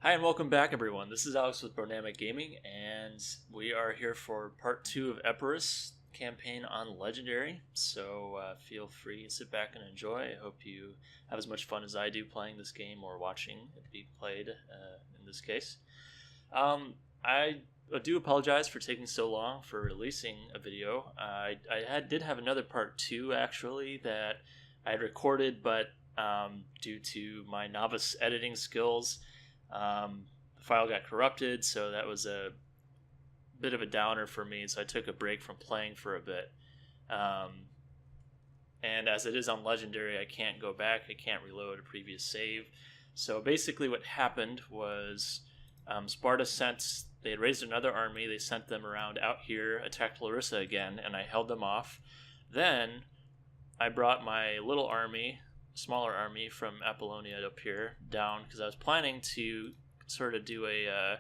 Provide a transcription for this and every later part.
Hi and welcome back, everyone. This is Alex with Bronamic Gaming, and we are here for part 2 of Epirus campaign on Legendary. So feel free to sit back and enjoy. I hope you have as much fun as I do playing this game or watching it be played in this case. I do apologize for taking so long for releasing a video. I did have another part 2 actually that I had recorded, but due to my novice editing skills, the file got corrupted, so that was a bit of a downer for me. So I took a break from playing for a bit. And as it is on Legendary, I can't go back. I can't reload a previous save. So basically, what happened was Sparta sent. They had raised another army. They sent them around out here, attacked Larissa again, and I held them off. Then I brought my little army, smaller army from Apollonia up here down because I was planning to sort of do a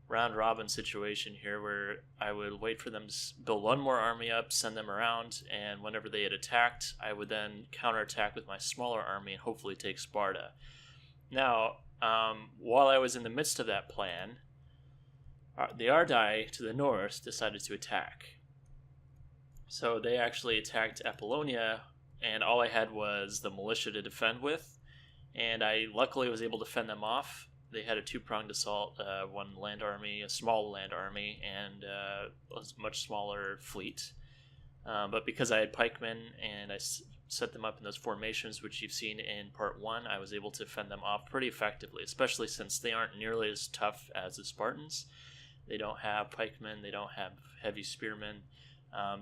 round robin situation here where I would wait for them to build one more army up, send them around, and whenever they had attacked, I would then counterattack with my smaller army and hopefully take Sparta. Now, while I was in the midst of that plan, the Ardai to the north decided to attack. So they actually attacked Apollonia, and all I had was the militia to defend with, and I luckily was able to fend them off. They had a two-pronged assault, one land army, a small land army, and a much smaller fleet. But because I had pikemen and I set them up in those formations, which you've seen in part 1, I was able to fend them off pretty effectively, especially since they aren't nearly as tough as the Spartans. They don't have pikemen, they don't have heavy spearmen.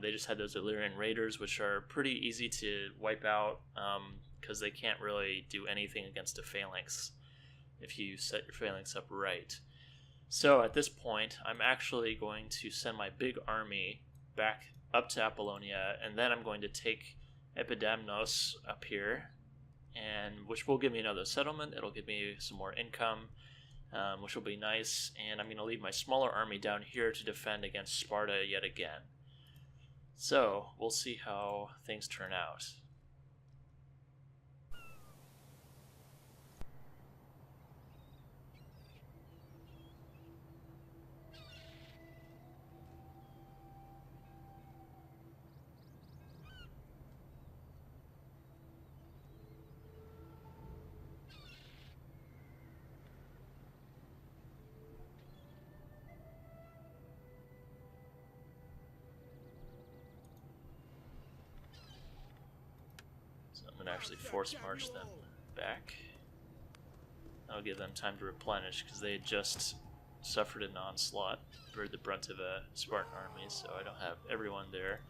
They just had those Illyrian raiders, which are pretty easy to wipe out because they can't really do anything against a phalanx if you set your phalanx up right. So at this point, I'm actually going to send my big army back up to Apollonia, and then I'm going to take Epidamnos up here, and which will give me another settlement. It'll give me some more income, which will be nice, and I'm going to leave my smaller army down here to defend against Sparta yet again. So, we'll see how things turn out. So I'm going to actually force march them back. That'll give them time to replenish because they had just suffered an onslaught, bear the brunt of a Spartan army, so I don't have everyone there.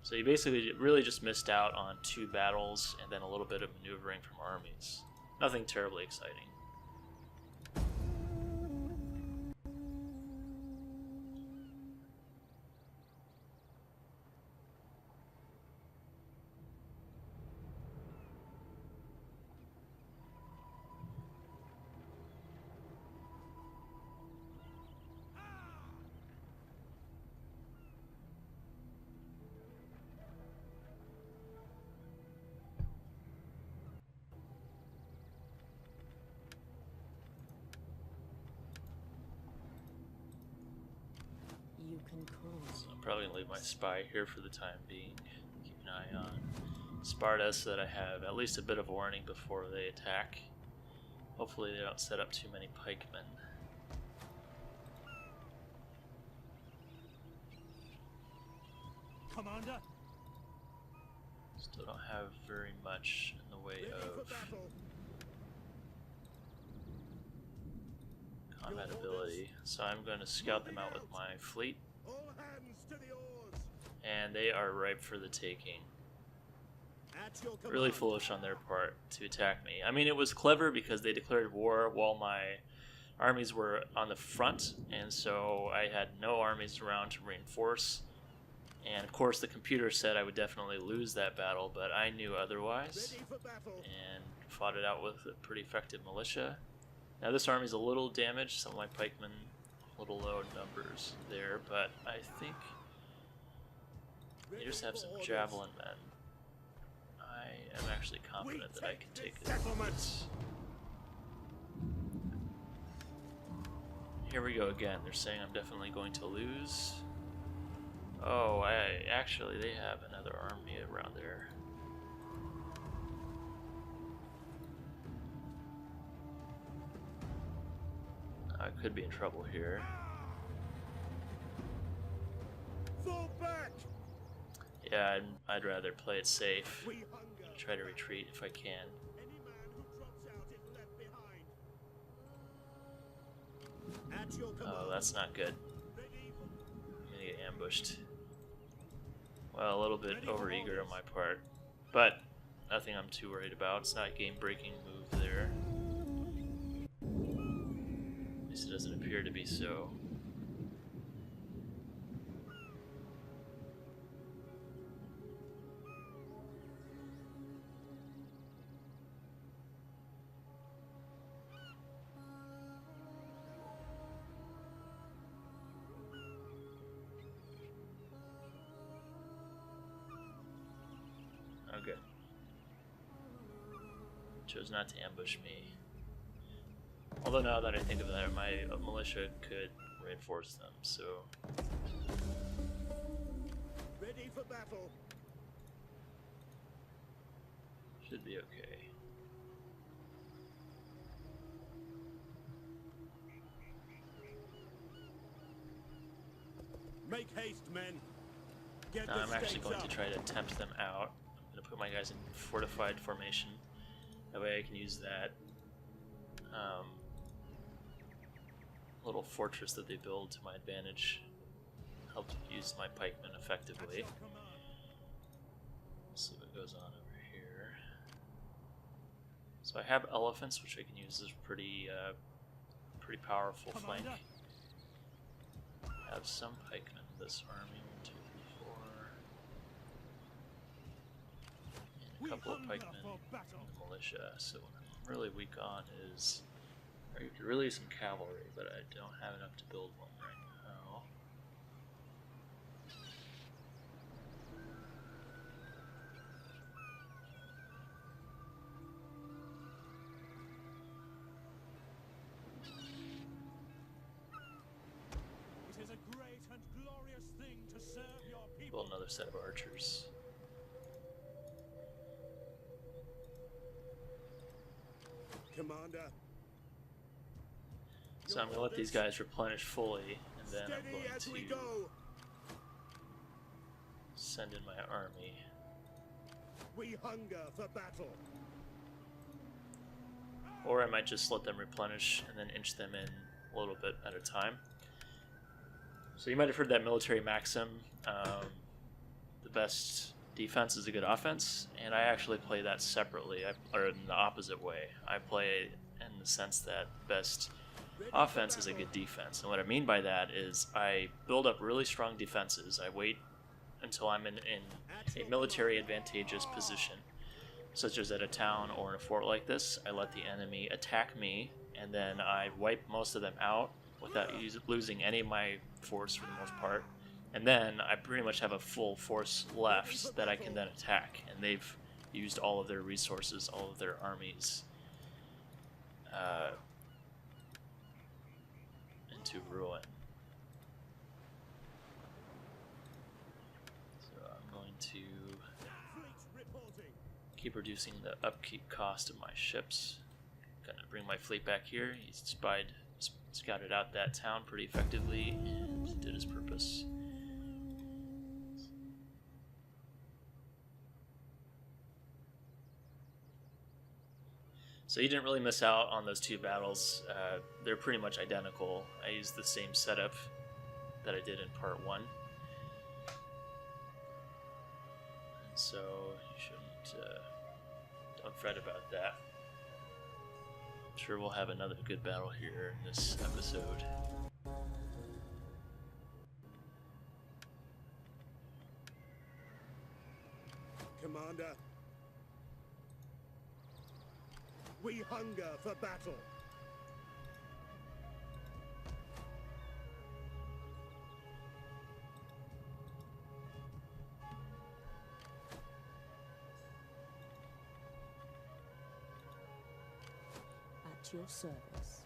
So you basically really just missed out on 2 battles and then a little bit of maneuvering from armies. Nothing terribly exciting. So I'm probably going to leave my spy here for the time being. Keep an eye on Sparta so that I have at least a bit of warning before they attack. Hopefully they don't set up too many pikemen. Commander? Still don't have very much in the way of combat ability, so I'm going to scout them out with my fleet. And they are ripe for the taking. Really foolish on their part to attack me. I mean, it was clever because they declared war while my armies were on the front, and so I had no armies around to reinforce. And of course the computer said I would definitely lose that battle, but I knew otherwise and fought it out with a pretty effective militia. Now this army's a little damaged, some of my pikemen a little low in numbers there, but I think they just have some javelin men. I am actually confident that I can take this. Here we go again. They're saying I'm definitely going to lose. Oh, actually they have another army around there. I could be in trouble here. Fall back! Yeah, I'd rather play it safe. Try to retreat if I can. Any man who drops out is left behind. At your command. Oh, that's not good. Ready for I'm gonna get ambushed. Well, a little bit overeager on my part, but nothing I'm too worried about. It's not a game-breaking move there. At least it doesn't appear to be so. Okay. Chose not to ambush me. Although now that I think of that, my militia could reinforce them, so... ready for battle. should be okay. Make haste, men. Get Now the I'm actually stakes going up. to try to tempt them out. I'm going to put my guys in fortified formation. That way I can use that little fortress that they build to my advantage. Help use my pikemen effectively. Let's see what goes on over here. So I have elephants, which I can use as pretty powerful flank. I have some pikemen in this army. 1, 2, 3, 4. And a couple of pikemen in the militia. So what I'm really weak on is, or you could really use some cavalry, but I don't have enough to build one right now. It is a great and glorious thing to serve your people. Build another set of archers. Commander. So I'm going to let these guys replenish fully, and then I'm Steady going as we to go. send in my army. We hunger for battle. Or I might just let them replenish and then inch them in a little bit at a time. So you might have heard that military maxim, the best defense is a good offense, and I actually play that separately, or in the opposite way. I play in the sense that best offense is a good defense. And what I mean by that is I build up really strong defenses. I wait until I'm in a military advantageous position, such as at a town or in a fort like this. I let the enemy attack me, and then I wipe most of them out without losing any of my force for the most part. And then I pretty much have a full force left that I can then attack. And they've used all of their resources, all of their armies into ruin. So I'm going to keep reducing the upkeep cost of my ships. Gonna bring my fleet back here. He scouted out that town pretty effectively and did his purpose. So you didn't really miss out on those two battles. They're pretty much identical. I used the same setup that I did in part 1. And so you shouldn't, don't fret about that. I'm sure we'll have another good battle here in this episode. Commander. We hunger for battle. At your service.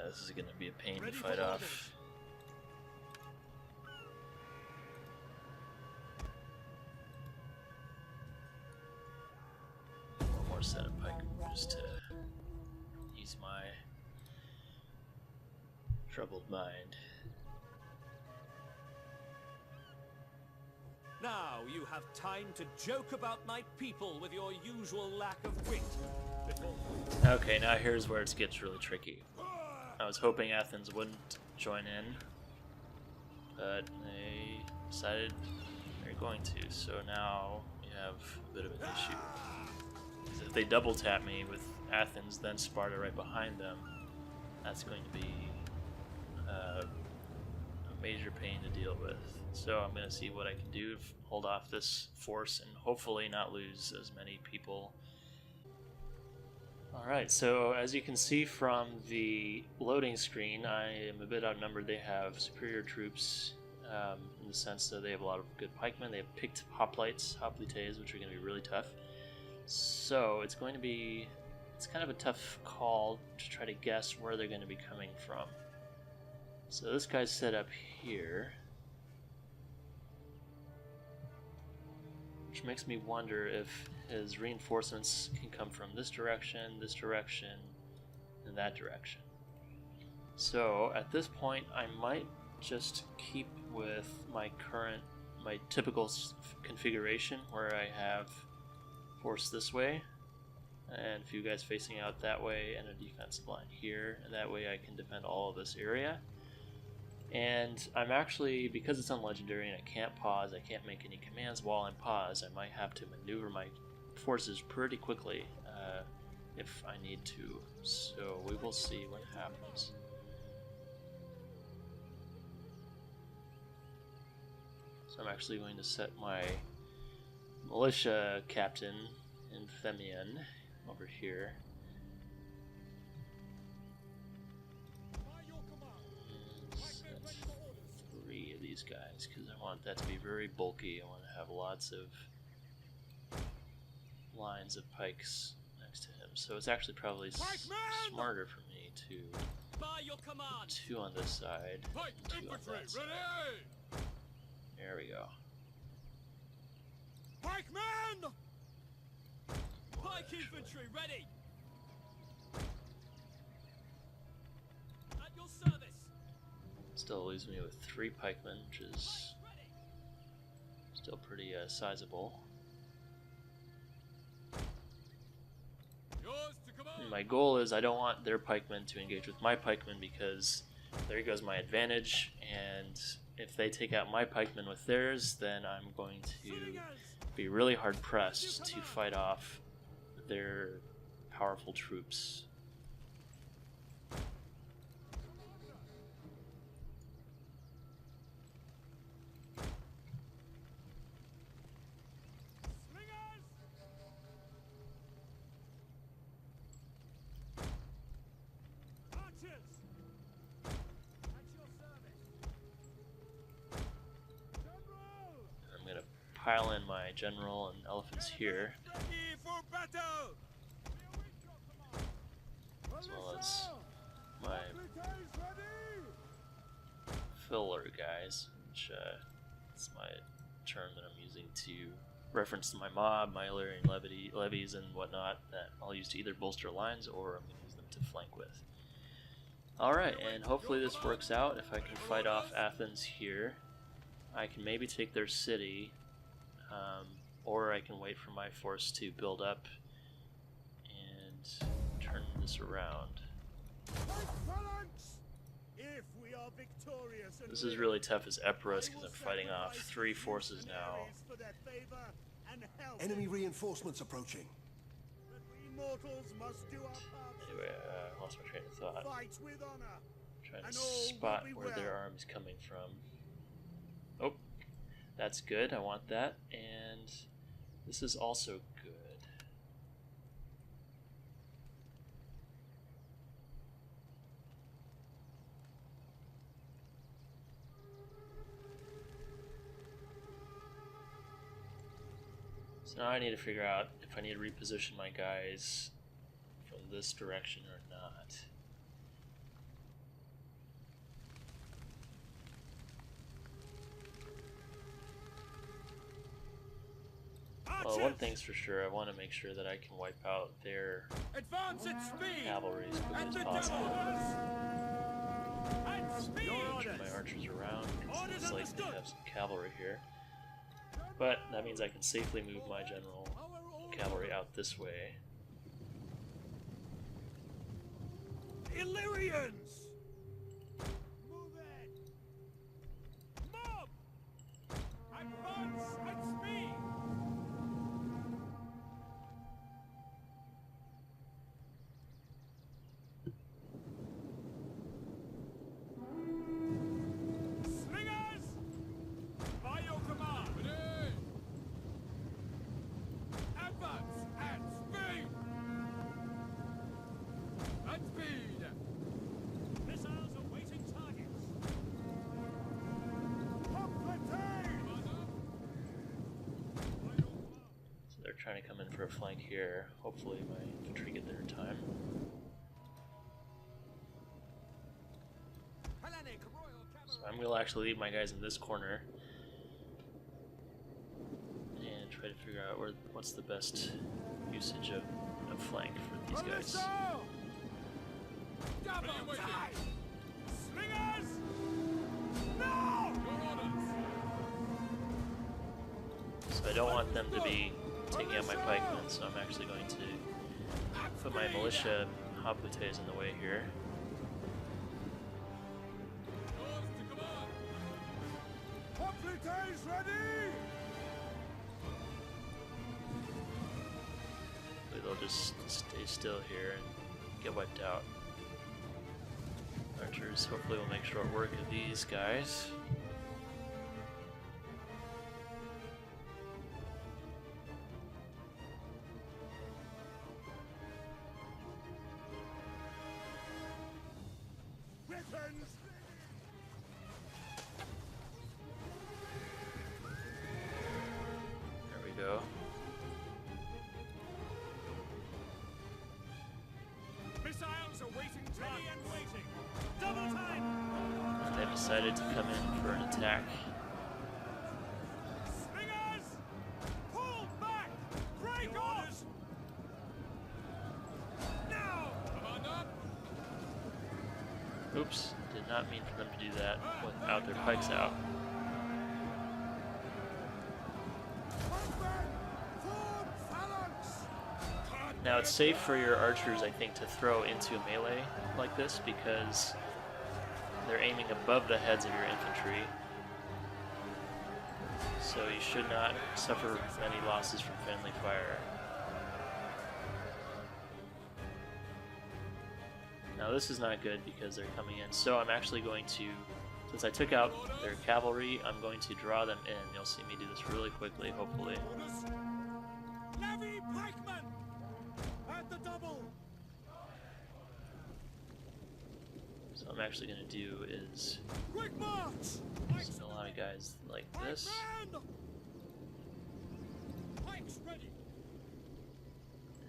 this is going to be a pain Ready to for fight orders. off. One more set of pike just to ease my troubled mind. Now you have time to joke about my people with your usual lack of wit. Okay, now here's where it gets really tricky. I was hoping Athens wouldn't join in, but they decided they're going to, so now we have a bit of an issue. 'Cause if they double tap me with Athens, then Sparta right behind them, that's going to be a major pain to deal with. So I'm going to see what I can do to hold off this force and hopefully not lose as many people. Alright, so as you can see from the loading screen, I am a bit outnumbered. They have superior troops in the sense that they have a lot of good pikemen. They have picked hoplites, which are going to be really tough. So it's kind of a tough call to try to guess where they're going to be coming from. So this guy's set up here, which makes me wonder if his reinforcements can come from this direction, and that direction. So at this point, I might just keep with my typical configuration where I have force this way, and a few guys facing out that way, and a defensive line here, and that way I can defend all of this area. And I'm actually, because it's on Legendary and I can't pause, I can't make any commands while I'm paused, I might have to maneuver my forces pretty quickly if I need to. So we will see what happens. So I'm actually going to set my militia captain in Femian over here. Three of these guys, because I want that to be very bulky. I want to have lots of lines of pikes next to him. So it's actually probably smarter for me to put two on this side and two on that side. There we go. Pikemen! Pike infantry ready! At your service! Still leaves me with 3 pikemen, which is still pretty sizable. Yours to command! And my goal is I don't want their pikemen to engage with my pikemen, because there goes my advantage, and if they take out my pikemen with theirs, then I'm going to be really hard pressed to fight off their powerful troops. Pile in my general and elephants here, as well as my filler guys, which is my term that I'm using to reference to my mob, my Illyrian levies and whatnot, that I'll use to either bolster lines or I'm going to use them to flank with. Alright, and hopefully this works out. If I can fight off Athens here, I can maybe take their city, or I can wait for my force to build up and turn this around. This is really tough as Epirus because I'm fighting off 3 forces now. Enemy reinforcements approaching. Anyway, I lost my train of thought. Trying to spot where their army's coming from. Oh, that's good. I want that. And this is also good. So now I need to figure out if I need to reposition my guys from this direction or not. Well, one thing's for sure, I want to make sure that I can wipe out their Advance at speed! cavalry as quickly At as the possible. devils! At speed! Turn my archers around. Orders It's like understood. they have some cavalry here. But that means I can safely move my general cavalry out this way. Illyrians! Move it! Mob! Advance at speed! Slingers! By your command! Advance at speed! At speed! Missiles awaiting targets! So they're trying to come in for a flank here. Hopefully my infantry get there in time. So I'm going to actually leave my guys in this corner and try to figure out what's the best usage of flank for these guys. Double time! Slingers! No! So I don't want them to be taking out my pikemen, so I'm actually going to put my militia hoplites in the way here. Hoplites ready! Hopefully they'll just stay still here and get wiped out. Archers hopefully will make short work of these guys. Weapons! There we go. Missiles awaiting target and waiting! Double time! And they've decided to come in for an attack. Slingers! Pull back! Break orders! Now! Commander! Oops, did not mean for them to do that without their pikes out. Now it's safe for your archers, I think, to throw into a melee like this because they're aiming above the heads of your infantry. So you should not suffer many losses from friendly fire. Now this is not good because they're coming in, so I'm actually going to, since I took out their cavalry, I'm going to draw them in. You'll see me do this really quickly, hopefully. Orders! Navy pikemen! At the double! So what I'm actually going to do is Quick march! send a lot of guys like this. Pikemen! Pikes ready!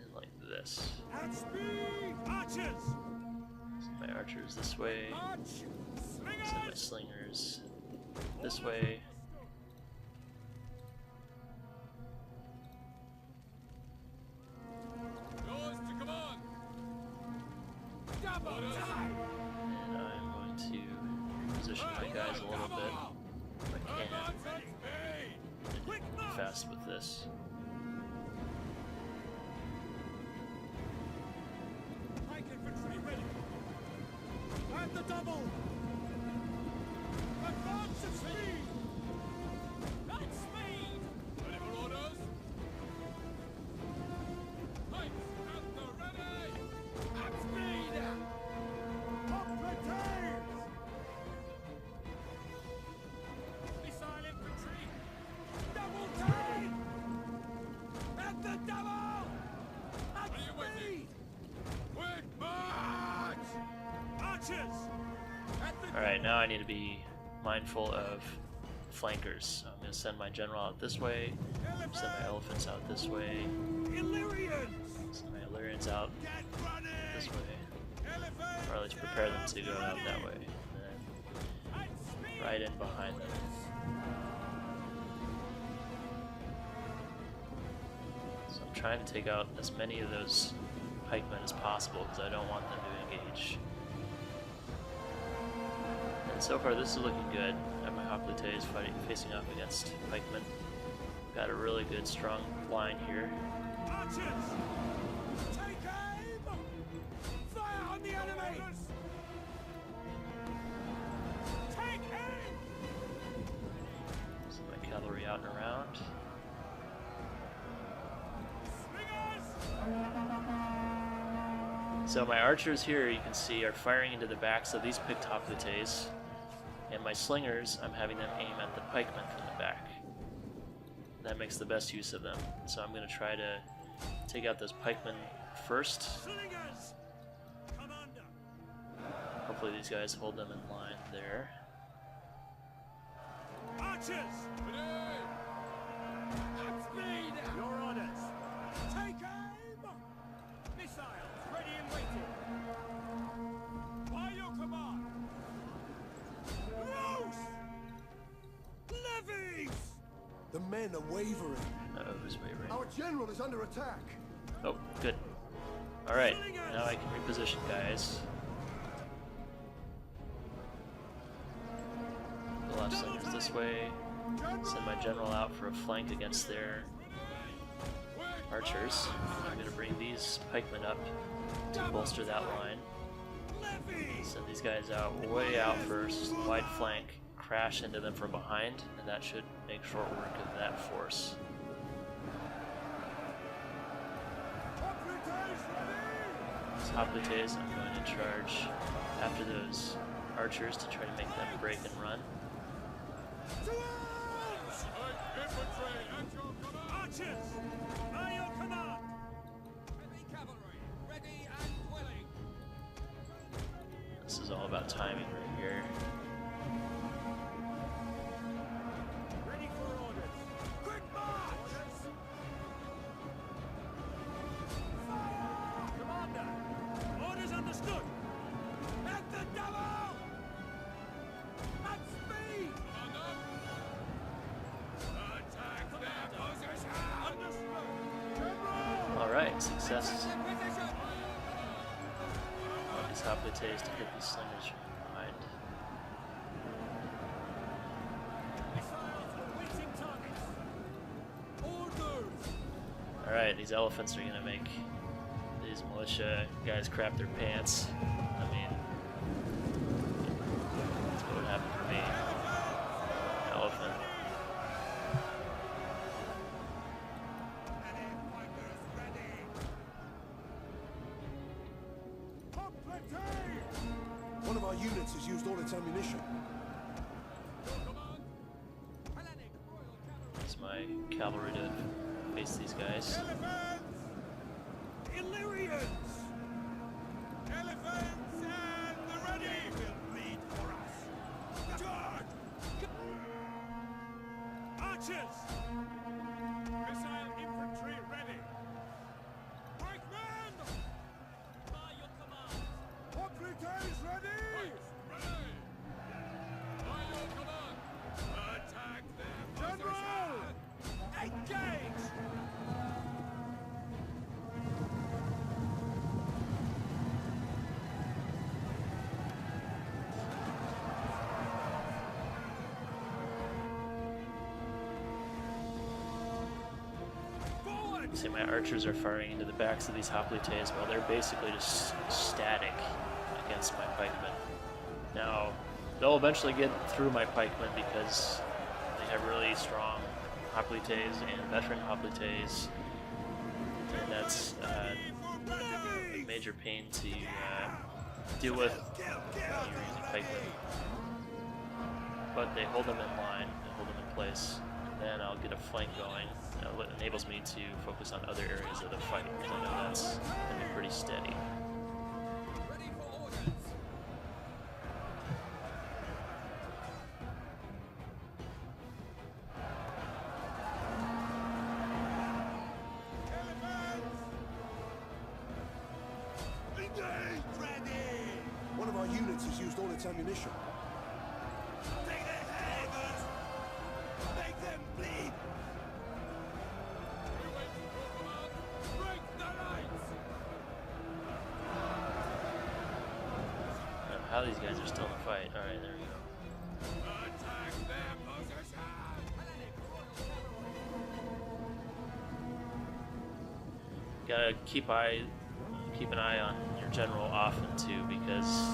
And like this. At speed! Archers! Send my archers this way. March! Send my Slingers! slingers this way. Yours to command! Double time! And I'm going to position my guys a little bit if I can. Quick And march! fast with this. Pike infantry ready! At the double! Advance at speed! At speed! Ready for orders? Pikes at the ready! At speed! Hoplites! Missile infantry! Double time! At the double! At speed! Quick march! Archers! Alright, now I need to be mindful of flankers. So I'm going to send my general out this way, send my elephants out this way, Illyrians! send my Illyrians out Get running! this way, Elephants! or at least prepare them to go out that way, and then At speed! right in behind them. So I'm trying to take out as many of those pikemen as possible because I don't want them to engage. And so far this is looking good. I have my hoplites facing off against pikemen. Got a really good strong line here. Archers! Take aim! Fire on the enemy! Take aim! So my cavalry out and around. So my archers here, you can see, are firing into the backs of these picked hoplites, and my slingers, I'm having them aim at the pikemen from the back. That makes the best use of them. So I'm going to try to take out those pikemen first. Slingers! Commander! Hopefully these guys hold them in line there. Archers! At speed! Your orders! Take aim! Missiles ready and waiting! By your command! Loose! Levies! The men are wavering. Uh-oh, who's wavering? Our general is under attack. Oh, good. Alright, now I can reposition, guys. The left slingers this way. Send my general out for a flank against their archers. I'm going to bring these pikemen up to bolster that line. Send these guys out way out first, wide flank, crash into them from behind, and that should make short work of that force. These hoplites, I'm going to charge after those archers to try to make them break and run. Archers! By your command! Heavy cavalry, ready and willing! This is all about timing right here. Ready for orders! Quick march! Fire! Commander! Orders understood! At the double! At speed! Attack their position! Understood! General! Alright, success. Want these hoplites to hit these slingers from behind. Missiles for waiting targets! Orders! Alright, these elephants are gonna make these militia guys crap their pants. I mean, that's what would happen for me. Elephant. One of our units has used all its ammunition. Use my cavalry to face these guys. Elephants! Illyrians! Elephants and the ready will bleed for us. Charge! Archers! Missile infantry ready! Pikemen! By your command! Hoplites ready! Ready! By your command! Attack their General! Engage! Forward! See, my archers are firing into the backs of these hoplites while they're basically just static against my pikemen. Now, they'll eventually get through my pikemen because they have really strong hoplites and veteran hoplites, and that's a major pain to deal with when you're using pikemen. But they hold them in line, they hold them in place, and then I'll get a flank going. It enables me to focus on other areas of the fight, because I know that's going to be pretty steady. Ready for orders! Engage! Ready! One of our units has used all its ammunition. Take their heads! Make them bleed! these guys are still in the fight. Alright, there we go. Attack their position! Gotta keep an eye on your general often too, because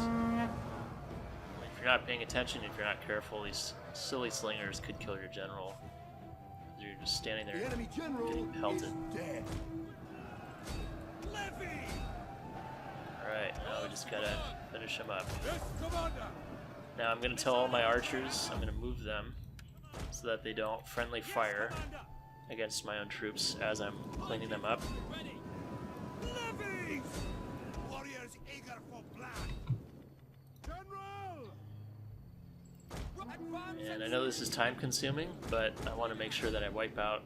if you're not paying attention, if you're not careful, these silly slingers could kill your general. You're just standing The there enemy general getting pelted. is dead. Levy! Alright, now we just gotta finish him up. Yes, Commander! Now I'm gonna tell all my archers, I'm gonna move them so that they don't friendly fire against my own troops as I'm cleaning them up. Ready! Levies! Warriors eager for blood! General! Advance And I know this is time consuming, but I want to make sure that I wipe out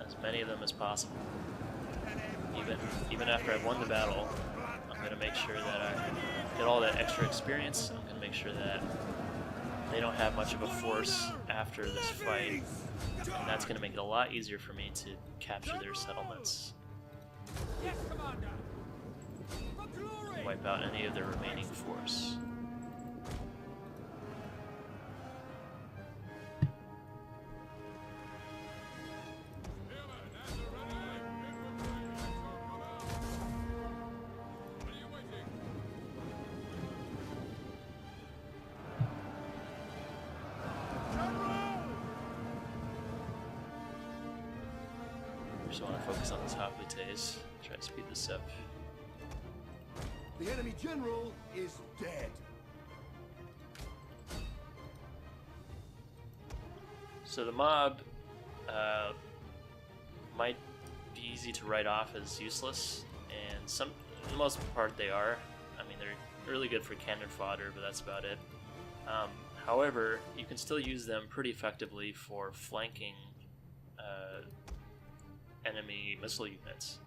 as many of them as possible. Even after I've won the battle, I'm going to make sure that I get all that extra experience. I'm going to make sure that they don't have much of a force after this fight, and that's going to make it a lot easier for me to capture their settlements. Yes, Commander! For glory! Wipe out any of their remaining force. Just want to focus on this Hoplites. Try to speed this up. The enemy general is dead. So the mob might be easy to write off as useless, and for the most part they are. I mean, they're really good for cannon fodder, but that's about it. However, you can still use them pretty effectively for flanking enemy missile units,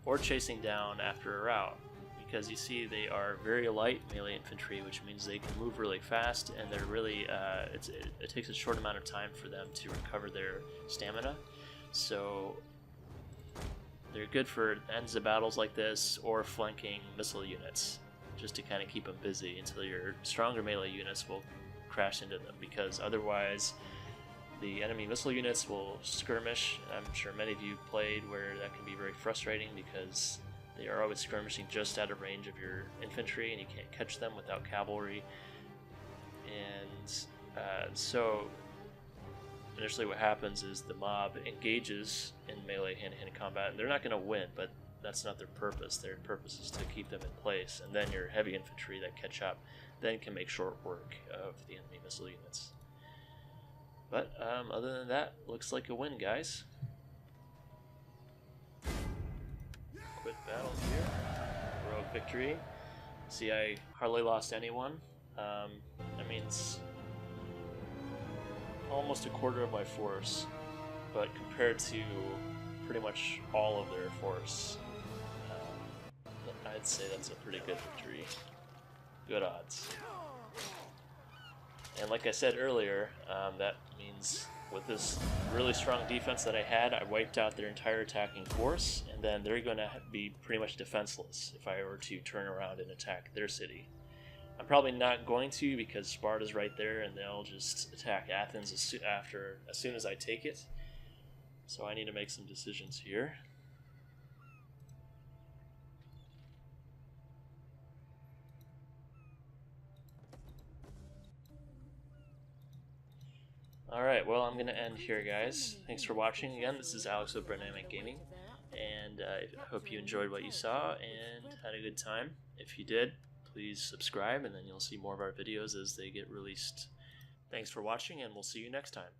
or chasing down after a rout, because you see they are very light melee infantry, which means they can move really fast, and they're really it takes a short amount of time for them to recover their stamina, so they're good for ends of battles like this, or flanking missile units, just to kind of keep them busy until your stronger melee units will crash into them, because otherwise the enemy missile units will skirmish. I'm sure many of you played where that can be very frustrating, because they are always skirmishing just out of range of your infantry, and you can't catch them without cavalry. And so initially what happens is the mob engages in melee hand-to-hand combat, and they're not going to win, but that's not their purpose. Their purpose is to keep them in place, and then your heavy infantry that catch up then can make short work of the enemy missile units. But other than that, looks like a win, guys. Quit battle here. Heroic victory. See, I hardly lost anyone. That means almost a quarter of my force, but compared to pretty much all of their force, I'd say that's a pretty good victory. Good odds. And like I said earlier, that means with this really strong defense that I had, I wiped out their entire attacking force, and then they're going to be pretty much defenseless if I were to turn around and attack their city. I'm probably not going to, because Sparta's right there, and they'll just attack Athens as soon as I take it. So I need to make some decisions here. Alright, well, I'm going to end here, guys. Thanks for watching again. This is Alex with Dynamic Gaming, and I hope you enjoyed what you saw and had a good time. If you did, please subscribe, and then you'll see more of our videos as they get released. Thanks for watching, and we'll see you next time.